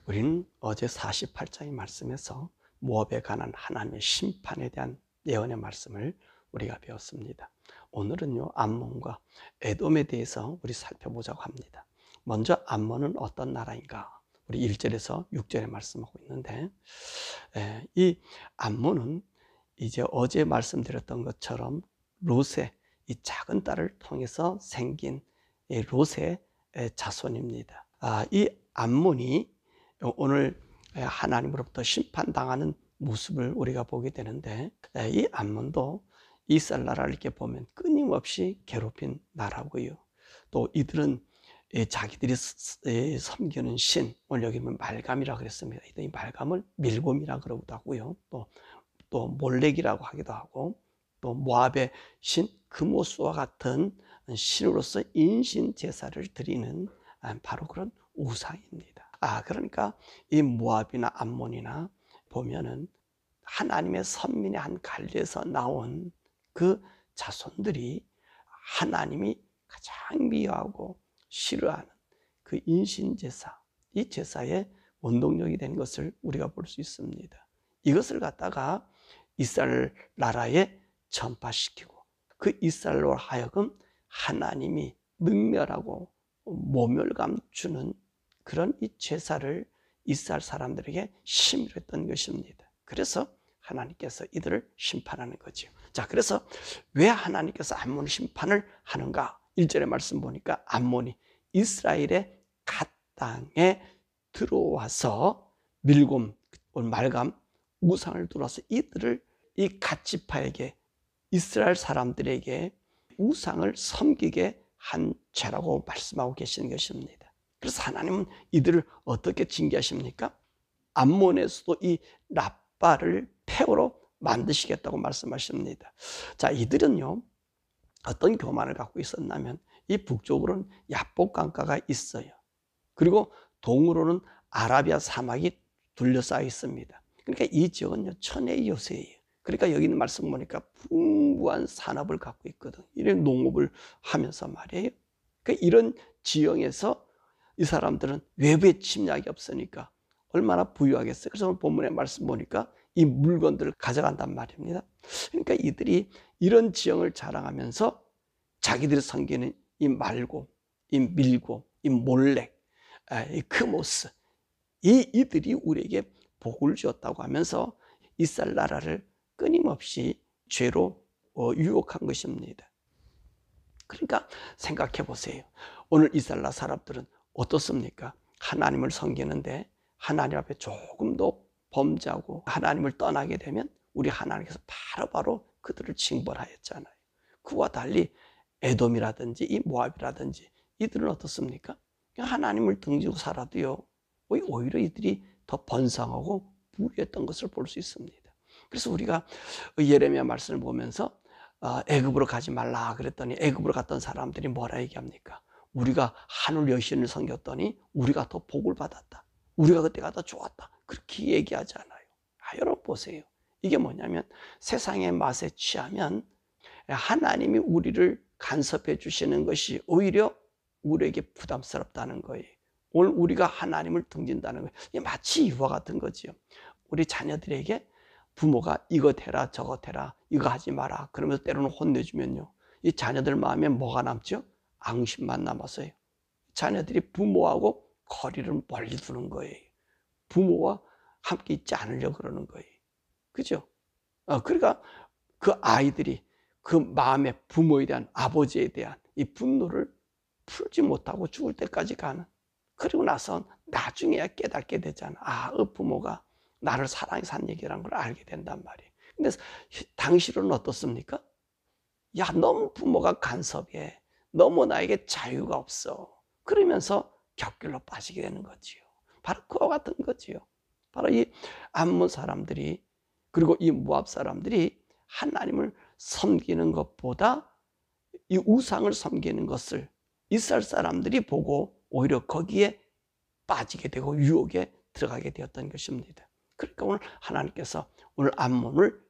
우리는 어제 48장의 말씀에서 모압에 관한 하나님의 심판에 대한 예언의 말씀을 우리가 배웠습니다. 오늘은요, 암몬과 에돔에 대해서 우리 살펴보자고 합니다. 먼저 암몬은 어떤 나라인가? 우리 1절에서 6절에 말씀하고 있는데, 이 암몬은 이제 어제 말씀드렸던 것처럼 롯의 이 작은 딸을 통해서 생긴 이 롯의 자손입니다. 이 암몬이 오늘 하나님으로부터 심판당하는 모습을 우리가 보게 되는데, 이 암몬도 이스라엘 나라를 이렇게 보면 끊임없이 괴롭힌 나라고요. 또 이들은 자기들이 섬기는 신, 오늘 여기 보면 말감이라고 그랬습니다. 이 말감을 밀곰이라고 그러기도 하고요. 또 몰렉이라고 하기도 하고, 또 모압의 신 그모스와 같은 신으로서 인신 제사를 드리는 바로 그런 우상입니다. 그러니까 이 모압이나 암몬이나 보면은 하나님의 선민의 한 갈래에서 나온 그 자손들이 하나님이 가장 미워하고 싫어하는 그 인신제사, 이 제사의 원동력이 된 것을 우리가 볼 수 있습니다. 이것을 갖다가 이스라엘 나라에 전파시키고, 그 이스라엘로 하여금 하나님이 능멸하고 모멸감 주는 그런 이 제사를 이스라엘 사람들에게 심의를 했던 것입니다. 그래서 하나님께서 이들을 심판하는 거죠. 자, 그래서 왜 하나님께서 암몬 심판을 하는가? 1절의 말씀 보니까 암몬이 이스라엘의 갓 땅에 들어와서 밀곰, 말감, 우상을 들어와서 이들을 이 갓 지파에게, 이스라엘 사람들에게 우상을 섬기게 한 죄라고 말씀하고 계시는 것입니다. 그래서 하나님은 이들을 어떻게 징계하십니까? 암몬에서도 이 라빠를 폐허로 만드시겠다고 말씀하십니다. 자, 이들은요, 어떤 교만을 갖고 있었냐면, 이 북쪽으로는 야복 강가가 있어요. 그리고 동으로는 아라비아 사막이 둘러싸여 있습니다. 그러니까 이 지역은요, 천혜의 요새예요. 그러니까 여기 있는 말씀 보니까 풍부한 산업을 갖고 있거든. 이런 농업을 하면서 말이에요. 그러니까 이런 지형에서 이 사람들은 외부의 침략이 없으니까 얼마나 부유하겠어요. 그래서 오늘 본문의 말씀 보니까 이 물건들을 가져간단 말입니다. 그러니까 이들이 이런 지형을 자랑하면서 자기들이 섬기는 이 말고, 이 밀고, 이 몰렉, 이 크모스, 이들이 우리에게 복을 주었다고 하면서 이스라엘 나라를 끊임없이 죄로 유혹한 것입니다. 그러니까 생각해 보세요. 오늘 이스라엘 사람들은 어떻습니까? 하나님을 섬기는데 하나님 앞에 조금 더 범죄하고 하나님을 떠나게 되면 우리 하나님께서 바로바로 그들을 징벌하였잖아요. 그와 달리 에돔이라든지 이 모압이라든지 이들은 어떻습니까? 하나님을 등지고 살아도요, 오히려 이들이 더 번성하고 부유했던 것을 볼 수 있습니다. 그래서 우리가 예레미야 말씀을 보면서 애굽으로 가지 말라 그랬더니 애굽으로 갔던 사람들이 뭐라 얘기합니까? 우리가 하늘 여신을 섬겼더니 우리가 더 복을 받았다. 우리가 그때가 더 좋았다. 그렇게 얘기하지 않아요. 여러분 보세요. 이게 뭐냐면 세상의 맛에 취하면 하나님이 우리를 간섭해 주시는 것이 오히려 우리에게 부담스럽다는 거예요. 오늘 우리가 하나님을 등진다는 거예요. 이게 마치 이와 같은 거지요. 우리 자녀들에게 부모가 이거 해라 저거 해라 이거 하지 마라 그러면서 때로는 혼내주면요, 이 자녀들 마음에 뭐가 남죠? 앙심만 남았어요. 자녀들이 부모하고 거리를 멀리 두는 거예요. 부모와 함께 있지 않으려고 그러는 거예요. 그죠? 그러니까 그 아이들이 그 마음에 부모에 대한, 아버지에 대한 이 분노를 풀지 못하고 죽을 때까지 가는, 그리고 나서 나중에야 깨닫게 되잖아. 부모가 나를 사랑해서 한 얘기라는 걸 알게 된단 말이에요. 근데 당시로는 어떻습니까? 너무 부모가 간섭해. 너무 나에게 자유가 없어. 그러면서 격길로 빠지게 되는 거지요. 바로 그와 같은 거지요. 바로 이 암몬 사람들이, 그리고 이 모압 사람들이 하나님을 섬기는 것보다 이 우상을 섬기는 것을 이스라엘 사람들이 보고 오히려 거기에 빠지게 되고 유혹에 들어가게 되었던 것입니다. 그러니까 오늘 하나님께서 오늘 암몬을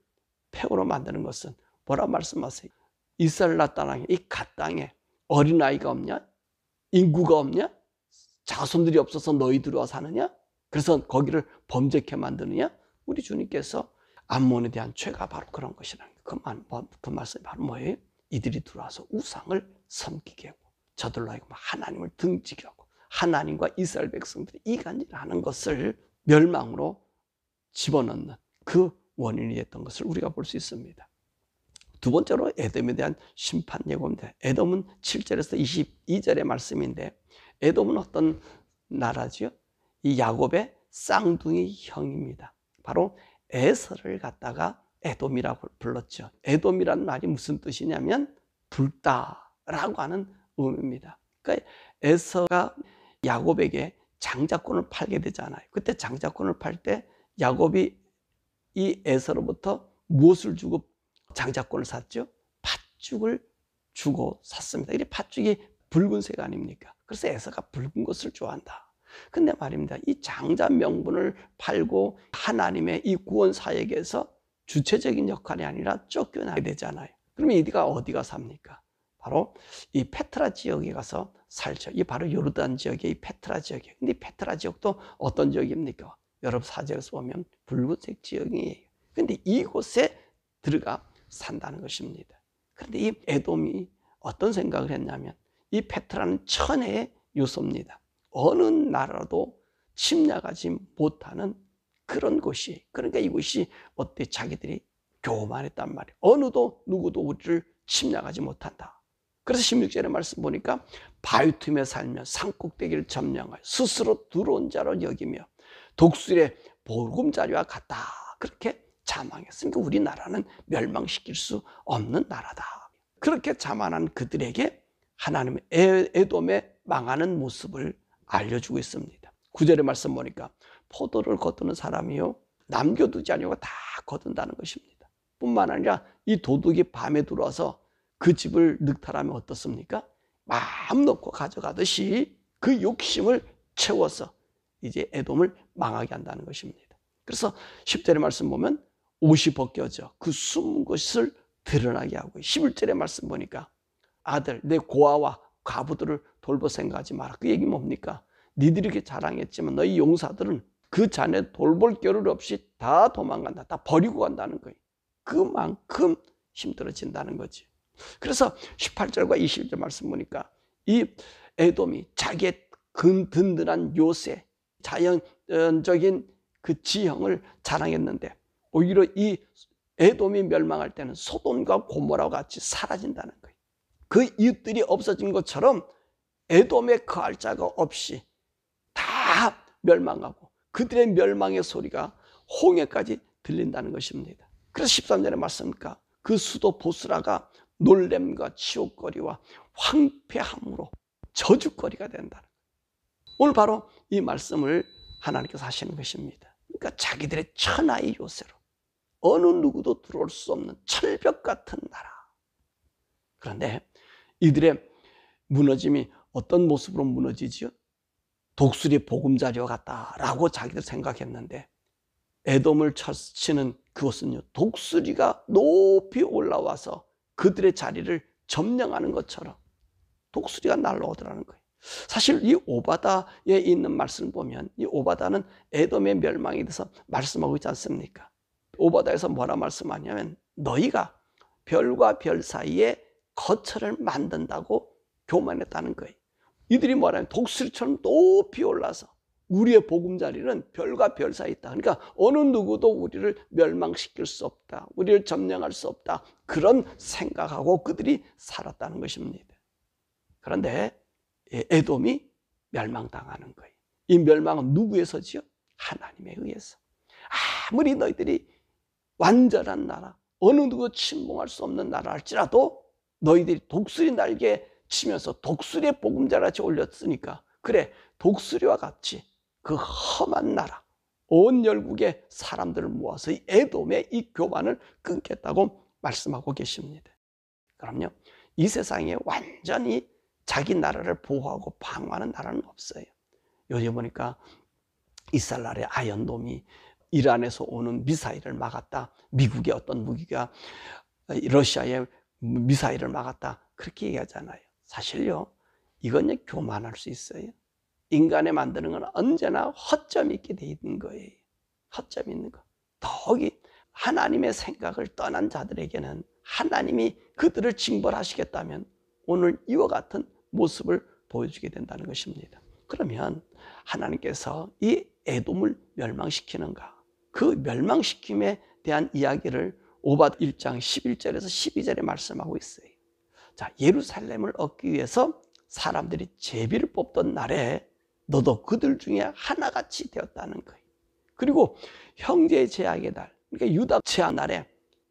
폐허로 만드는 것은 뭐라 말씀하세요? 이스라엘 땅에, 이 갓 땅에 어린아이가 없냐? 인구가 없냐? 자손들이 없어서 너희 들어와 사느냐? 그래서 거기를 범죄케 만드느냐? 우리 주님께서 암몬에 대한 죄가 바로 그런 것이라는 거예요. 그 말씀이 바로 뭐예요? 이들이 들어와서 우상을 섬기게 하고 저들로 하여금 하나님을 등지게 하고 하나님과 이스라엘 백성들이 이간질하는 것을 멸망으로 집어넣는 그 원인이 됐던 것을 우리가 볼 수 있습니다. 두 번째로 에돔에 대한 심판 예고입니다. 에돔은 7절에서 22절의 말씀인데, 에돔은 어떤 나라지요? 이 야곱의 쌍둥이 형입니다. 바로 에서를 갖다가 에돔이라고 불렀죠. 에돔이라는 말이 무슨 뜻이냐면 붉다라고 하는 의미입니다. 그러니까 에서가 야곱에게 장자권을 팔게 되잖아요. 그때 장자권을 팔 때 야곱이 이 에서로부터 무엇을 주고 장자권을 샀죠? 팥죽을 주고 샀습니다. 이 팥죽이 붉은색 아닙니까? 그래서 에서가 붉은 것을 좋아한다. 근데 말입니다. 이 장자 명분을 팔고 하나님의 이 구원 사역에서 주체적인 역할이 아니라 쫓겨나게 되잖아요. 그러면 이들가 어디가 삽니까? 바로 이 페트라 지역에 가서 살죠. 이 바로 요르단 지역의 이 페트라 지역이에요. 근데 이 페트라 지역도 어떤 지역입니까? 여러분 사절에서 보면 붉은색 지역이에요. 근데 이곳에 들어가 산다는 것입니다. 그런데 이 에돔이 어떤 생각을 했냐면 이 페트라는 천혜의 요소입니다. 어느 나라도 침략하지 못하는 그런 곳이, 그러니까 이곳이 어때? 자기들이 교만했단 말이에요. 어느도 누구도 우리를 침략하지 못한다. 그래서 16절의 말씀 보니까 바위 틈에 살며 산꼭대기를 점령하여 스스로 들어온 자로 여기며 독수리의 보금자리와 같다. 그렇게 자망했으니까 우리나라는 멸망시킬 수 없는 나라다. 그렇게 자만한 그들에게 하나님의 에돔의 망하는 모습을 알려주고 있습니다. 9절의 말씀 보니까 포도를 거두는 사람이요 남겨두지 아니하고 다 거둔다는 것입니다. 뿐만 아니라 이 도둑이 밤에 들어와서 그 집을 늑탈하면 어떻습니까? 마음 놓고 가져가듯이 그 욕심을 채워서 이제 에돔을 망하게 한다는 것입니다. 그래서 10절의 말씀 보면 옷이 벗겨져 그 숨은 것을 드러나게 하고, 11절의 말씀 보니까 아들 내 고아와 과부들을 돌보 생각하지 마라. 그 얘기 뭡니까? 니들이 이렇게 자랑했지만 너희 용사들은 그 자네 돌볼 겨를 없이 다 도망간다. 다 버리고 간다는 거예요. 그만큼 힘들어진다는 거지. 그래서 18절과 20절 말씀 보니까 이 에돔이 자기의 든든한 요새, 자연적인 그 지형을 자랑했는데 오히려 이 에돔이 멸망할 때는 소돔과 고모라와 같이 사라진다는 거예요. 그 이웃들이 없어진 것처럼 에돔에 거할 자가 없이 다 멸망하고 그들의 멸망의 소리가 홍해까지 들린다는 것입니다. 그래서 13절에 말씀이니까 그 수도 보스라가 놀램과 치욕거리와 황폐함으로 저주거리가 된다는 거예요. 오늘 바로 이 말씀을 하나님께서 하시는 것입니다. 그러니까 자기들의 천하의 요새로 어느 누구도 들어올 수 없는 철벽 같은 나라. 그런데 이들의 무너짐이 어떤 모습으로 무너지지요? 독수리 보금자리와 같다라고 자기들 생각했는데 에돔을 치는 그것은요, 독수리가 높이 올라와서 그들의 자리를 점령하는 것처럼 독수리가 날아오더라는 거예요. 사실 이 오바다에 있는 말씀을 보면 이 오바다는 에돔의 멸망에 대해서 말씀하고 있지 않습니까? 오바다에서 뭐라 말씀하냐면 너희가 별과 별 사이에 거처를 만든다고 교만했다는 거예요. 이들이 뭐라면 독수리처럼 높이 올라서 우리의 보금자리는 별과 별 사이에 있다. 그러니까 어느 누구도 우리를 멸망시킬 수 없다. 우리를 점령할 수 없다. 그런 생각하고 그들이 살았다는 것입니다. 그런데 에돔이 멸망당하는 거예요. 이 멸망은 누구에서지요? 하나님에 의해서. 아무리 너희들이 완전한 나라, 어느 누구 침공할 수 없는 나라 할지라도 너희들이 독수리 날개 치면서 독수리의 보금자리같이 올렸으니까 그래 독수리와 같이 그 험한 나라 온 열국의 사람들을 모아서 이 에돔의 이 교만을 끊겠다고 말씀하고 계십니다. 그럼요, 이 세상에 완전히 자기 나라를 보호하고 방어하는 나라는 없어요. 요즘 보니까 이스라엘의 아이언돔이 이란에서 오는 미사일을 막았다. 미국의 어떤 무기가 러시아의 미사일을 막았다. 그렇게 얘기하잖아요. 사실요, 이건 교만할 수 있어요. 인간의 만드는 건 언제나 허점이 있게 돼 있는 거예요. 허점이 있는 거. 더욱이 하나님의 생각을 떠난 자들에게는 하나님이 그들을 징벌하시겠다면 오늘 이와 같은 모습을 보여주게 된다는 것입니다. 그러면 하나님께서 이 에돔을 멸망시키는가? 그 멸망시킴에 대한 이야기를 오바드 1장 11절에서 12절에 말씀하고 있어요. 자, 예루살렘을 얻기 위해서 사람들이 제비를 뽑던 날에 너도 그들 중에 하나같이 되었다는 거예요. 그리고 형제의 제약의 날, 그러니까 유다 제약 날에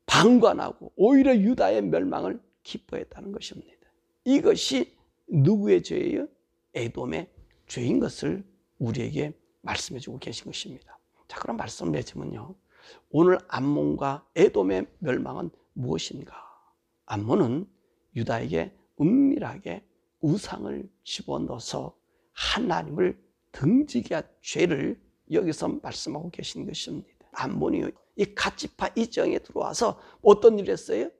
방관하고 오히려 유다의 멸망을 기뻐했다는 것입니다. 이것이 누구의 죄예요? 에돔의 죄인 것을 우리에게 말씀해 주고 계신 것입니다. 자, 그럼 말씀 맺으면요, 오늘 암몬과 에돔의 멸망은 무엇인가? 암몬은 유다에게 은밀하게 우상을 집어넣어서 하나님을 등지게 한 죄를 여기서 말씀하고 계신 것입니다. 암몬이 이 갓지파 이정에 들어와서 어떤 일을 했어요?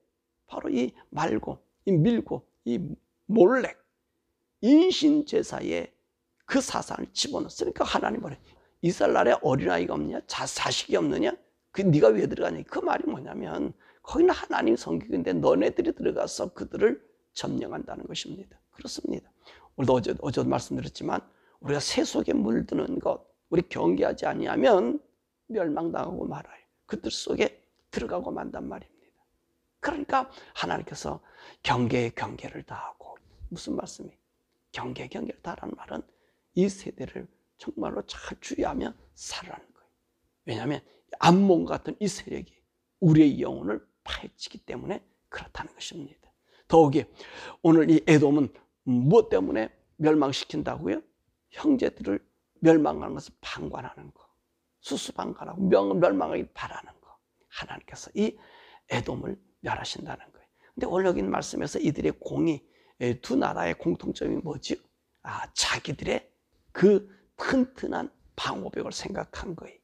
바로 이 말고, 이 밀고, 이 몰렉, 인신제사에 그 사상을 집어넣었으니까 하나님 말해, 이스라엘 나라에 어린아이가 없느냐? 자식이 없느냐? 그 네가 왜 들어가냐? 그 말이 뭐냐면 거기는 하나님 성격인데 너네들이 들어가서 그들을 점령한다는 것입니다. 그렇습니다. 우리도 어제도 말씀드렸지만 우리가 새 속에 물드는 것, 우리 경계하지 아니하면 멸망당하고 말아요. 그들 속에 들어가고 만단 말입니다. 그러니까 하나님께서 경계에 경계를 다하고, 무슨 말씀이에요? 경계에 경계를 다하라는 말은 이 세대를 정말로 잘 주의하며 살아라는 거예요. 왜냐하면 암몬 같은 이 세력이 우리의 영혼을 파헤치기 때문에 그렇다는 것입니다. 더욱이 오늘 이 에돔은 무엇 때문에 멸망시킨다고요? 형제들을 멸망하는 것을 방관하는 거, 수수방관하고 멸망하기 바라는 거. 하나님께서 이 에돔을 멸하신다는 거예요. 근데 오늘 여기 있는 말씀에서 이들의 공이, 두 나라의 공통점이 뭐죠? 자기들의 그 튼튼한 방어벽을 생각한 거예요.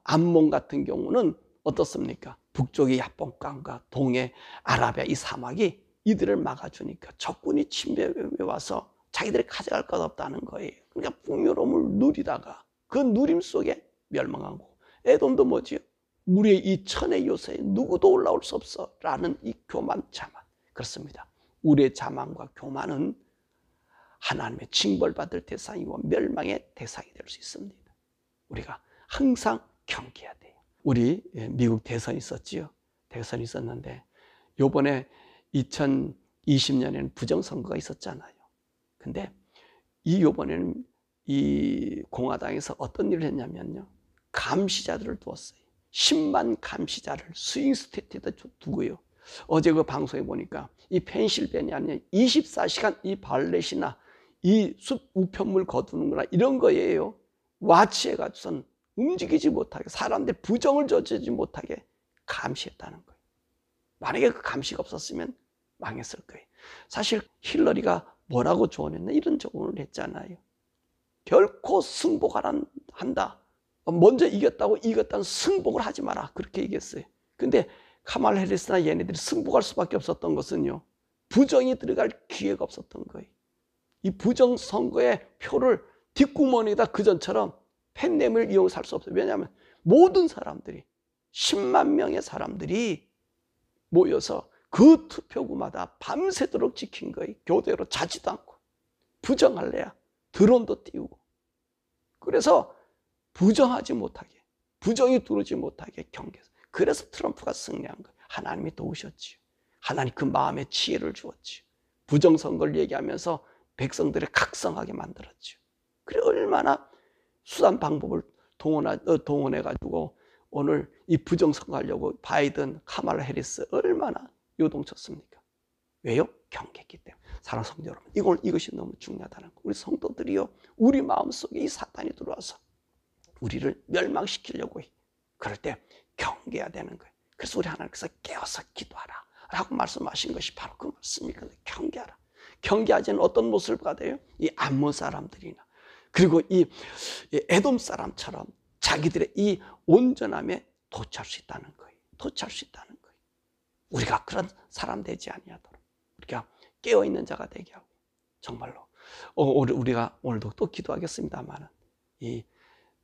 암몬 같은 경우는 어떻습니까? 북쪽의 야복강과 동해 아라비아 이 사막이 이들을 막아주니까 적군이 침략해 와서 자기들이 가져갈 것 없다는 거예요. 그러니까 풍요로움을 누리다가 그 누림 속에 멸망하고, 에돔도 뭐지요? 우리의 이 천의 요새에 누구도 올라올 수 없어 라는 이 교만, 자만. 그렇습니다. 우리의 자만과 교만은 하나님의 징벌받을 대상이고 멸망의 대상이 될 수 있습니다. 우리가 항상 경계해야 돼요. 우리 미국 대선이 있었지요. 대선이 있었는데 요번에 2020년에는 부정선거가 있었잖아요. 근데 요번에는 이 공화당에서 어떤 일을 했냐면요, 감시자들을 두었어요. 10만 감시자를 스윙 스테이트에다 두고요. 어제 그 방송에 보니까 이 펜실베니아에 24시간 이 발렛이나 이 숲 우편물 거두는구나 이런 거예요. 와치해가지고선 움직이지 못하게, 사람들 부정을 저지르지 못하게 감시했다는 거예요. 만약에 그 감시가 없었으면 망했을 거예요. 사실 힐러리가 뭐라고 조언했나? 이런 조언을 했잖아요. 결코 승복한다. 먼저 이겼다는 승복을 하지 마라. 그렇게 얘기했어요. 근데 카말라 해리스나 얘네들이 승복할 수밖에 없었던 것은요, 부정이 들어갈 기회가 없었던 거예요. 이 부정 선거의 표를 뒷구멍에다 그전처럼 펜네임을 이용해서 할 수 없어요. 왜냐하면 모든 사람들이, 10만 명의 사람들이 모여서 그 투표구마다 밤새도록 지킨 거예요. 교대로 자지도 않고. 부정할래야 드론도 띄우고. 그래서 부정하지 못하게, 부정이 들어오지 못하게 경계해서. 그래서 트럼프가 승리한 거예요. 하나님이 도우셨지요. 하나님 그 마음에 지혜를 주었지요. 부정선거를 얘기하면서 백성들을 각성하게 만들었지요. 그래 얼마나 수단 방법을 동원해가지고 오늘 이 부정선거 하려고 바이든, 카말라 해리스 얼마나 요동쳤습니까? 왜요? 경계했기 때문에. 사랑하는 성도 여러분, 이것이 너무 중요하다는 거. 우리 성도들이요, 우리 마음속에 이 사탄이 들어와서 우리를 멸망시키려고 해. 그럴 때 경계해야 되는 거예요. 그래서 우리 하나님께서 깨어서 기도하라 라고 말씀하신 것이 바로 그 말씀이거든요. 경계하라. 경계하지는 어떤 모습을 받아요? 이 암몬 사람들이나 그리고 이 에돔 사람처럼 자기들의 이 온전함에 도취할 수 있다는 거예요. 도취할 수 있다는 거예요. 우리가 그런 사람 되지 아니하도록 우리가 깨어있는 자가 되게 하고, 정말로 우리가 오늘도 또 기도하겠습니다만, 이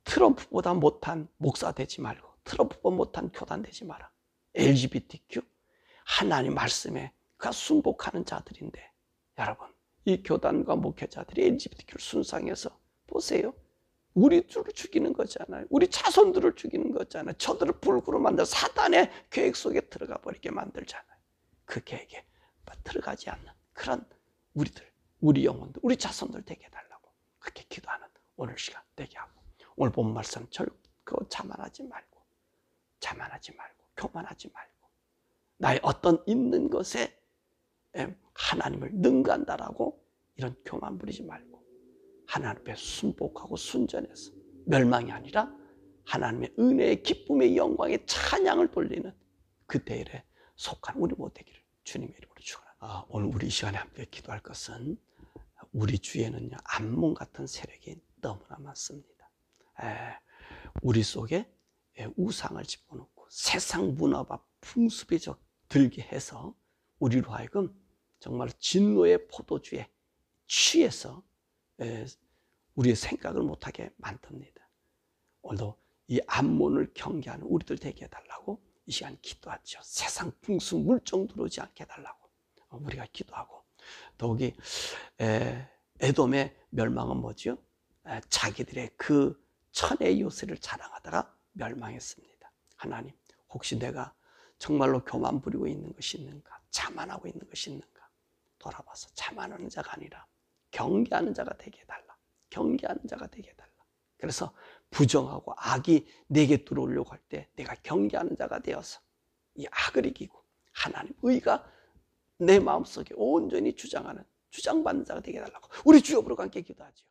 트럼프보다 못한 목사 되지 말고, 트럼프보다 못한 교단 되지 마라. LGBTQ, 하나님 말씀에 그 순복하는 자들인데, 여러분, 이 교단과 목회자들이 LGBTQ를 순상해서 보세요. 우리들을 죽이는 거잖아요. 우리 자손들을 죽이는 거잖아요. 저들을 불구로 만들어 사단의 계획 속에 들어가 버리게 만들잖아요. 그 계획에 들어가지 않는 그런 우리들, 우리 영혼들, 우리 자손들 되게 해달라고 그렇게 기도하는 오늘 시간 되게 하고, 오늘 본 말씀 절코 자만하지 말고, 교만하지 말고, 나의 어떤 있는 것에 하나님을 능가한다라고 이런 교만 부리지 말고, 하나님 앞에 순복하고 순전해서 멸망이 아니라 하나님의 은혜의 기쁨의 영광의 찬양을 돌리는 그 대열에 속한 우리 모두기를 주님의 이름으로 축원합니다. 오늘 우리 이 시간에 함께 기도할 것은, 우리 주위에는요 암몬 같은 세력이 너무나 많습니다. 우리 속에 우상을 집어넣고 세상 문화와 풍습에 들게 해서 우리로 하여금 정말 진노의 포도주에 취해서 우리의 생각을 못하게 만듭니다. 오늘도 이 암몬을 경계하는 우리들 되게 해달라고 이 시간 기도하죠. 세상 풍습 물정 들어오지 않게 해달라고 우리가 기도하고, 더욱이 에돔의 멸망은 뭐죠? 자기들의 그 천의 요새를 자랑하다가 멸망했습니다. 하나님, 혹시 내가 정말로 교만 부리고 있는 것이 있는가? 자만하고 있는 것이 있는가? 돌아봐서 자만하는 자가 아니라 경계하는 자가 되게 해달라. 경계하는 자가 되게 해달라. 그래서 부정하고 악이 내게 들어오려고 할 때 내가 경계하는 자가 되어서 이 악을 이기고 하나님 의가 내 마음속에 온전히 주장받는 자가 되게 해달라고 우리 주여 부르고 함께 기도하죠.